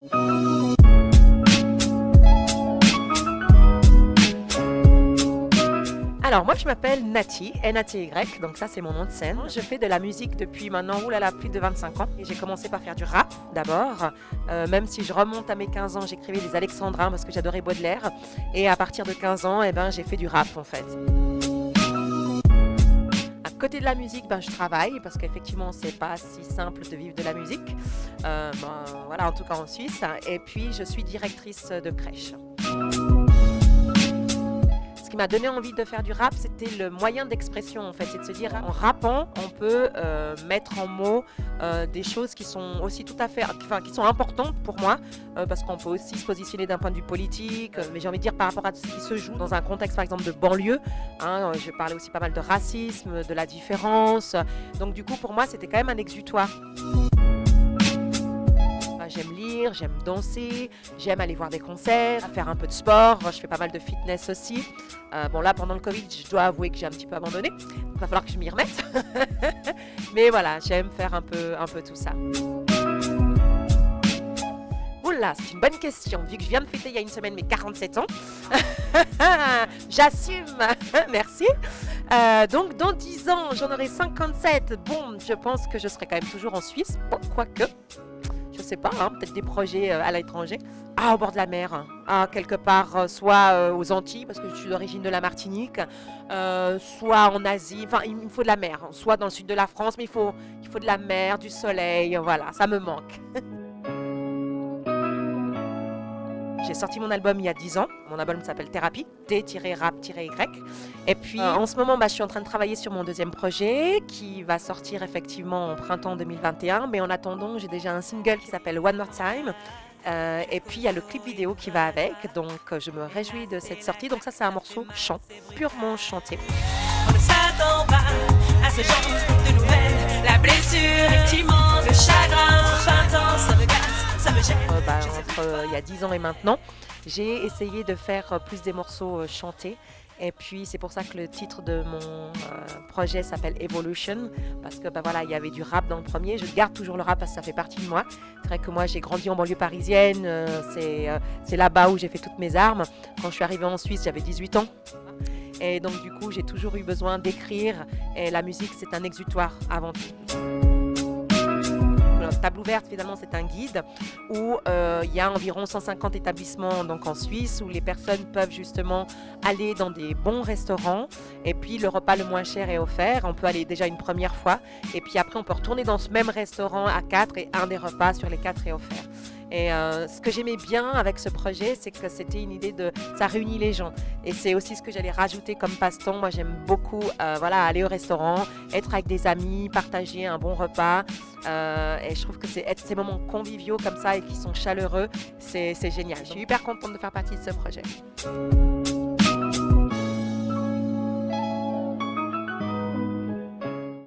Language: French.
Alors moi je m'appelle Nati, N-A-T-Y, donc ça c'est mon nom de scène. Je fais de la musique depuis maintenant plus de 25 ans. Et j'ai commencé par faire du rap d'abord, même si je remonte à mes 15 ans, j'écrivais des alexandrins parce que j'adorais Baudelaire. Et à partir de 15 ans, j'ai fait du rap en fait. À côté de la musique, je travaille parce qu'effectivement c'est pas si simple de vivre de la musique. Voilà, en tout cas en Suisse. Et puis je suis directrice de crèche. Ce qui m'a donné envie de faire du rap, c'était le moyen d'expression en fait. C'est de se dire en rappant, on peut mettre en mots des choses qui sont aussi tout à fait, qui sont importantes pour moi, parce qu'on peut aussi se positionner d'un point de vue politique, mais j'ai envie de dire par rapport à ce qui se joue dans un contexte par exemple de banlieue. Je parlais aussi pas mal de racisme, de la différence. Donc du coup pour moi c'était quand même un exutoire. J'aime lire, j'aime danser, j'aime aller voir des concerts, faire un peu de sport, je fais pas mal de fitness aussi. Là pendant le Covid, je dois avouer que j'ai un petit peu abandonné, il va falloir que je m'y remette. Mais voilà, j'aime faire un peu tout ça. Oula, c'est une bonne question, vu que je viens de fêter il y a une semaine mes 47 ans. J'assume, merci. Donc dans 10 ans, j'en aurai 57. Bon, je pense que je serai quand même toujours en Suisse, quoique. Je sais pas, peut-être des projets à l'étranger. Au bord de la mer, quelque part, soit aux Antilles, parce que je suis d'origine de la Martinique, soit en Asie. Enfin, il me faut de la mer, soit dans le sud de la France, mais il faut de la mer, du soleil, voilà, ça me manque. J'ai sorti mon album il y a 10 ans. Mon album s'appelle Thérapie, T-rap-Y. Et puis en ce moment, je suis en train de travailler sur mon deuxième projet qui va sortir effectivement en printemps 2021. Mais en attendant, j'ai déjà un single qui s'appelle One More Time. Et puis il y a le clip vidéo qui va avec. Donc je me réjouis de cette sortie. Donc ça, c'est un morceau chant, purement chanté. On ne s'attend pas à ce genre de nouvelles. La blessure est immense, le chagrin intense, ça me casse, ça me gêne. Entre il y a 10 ans et maintenant, j'ai essayé de faire plus des morceaux chantés. Et puis c'est pour ça que le titre de mon projet s'appelle Evolution, parce que il y avait du rap dans le premier. Je garde toujours le rap parce que ça fait partie de moi. C'est vrai que moi j'ai grandi en banlieue parisienne, c'est là-bas où j'ai fait toutes mes armes. Quand je suis arrivée en Suisse, j'avais 18 ans. Et donc du coup, j'ai toujours eu besoin d'écrire. Et la musique, c'est un exutoire avant tout. Table ouverte, finalement, c'est un guide où il y a environ 150 établissements donc en Suisse où les personnes peuvent justement aller dans des bons restaurants et puis le repas le moins cher est offert. On peut aller déjà une première fois et puis après on peut retourner dans ce même restaurant à 4 et un des repas sur les 4 est offert. Et ce que j'aimais bien avec ce projet, c'est que c'était une idée ça réunit les gens. Et c'est aussi ce que j'allais rajouter comme passe-temps. Moi, j'aime beaucoup aller au restaurant, être avec des amis, partager un bon repas. Et je trouve que ces moments conviviaux comme ça et qui sont chaleureux, c'est génial. Je suis hyper contente de faire partie de ce projet.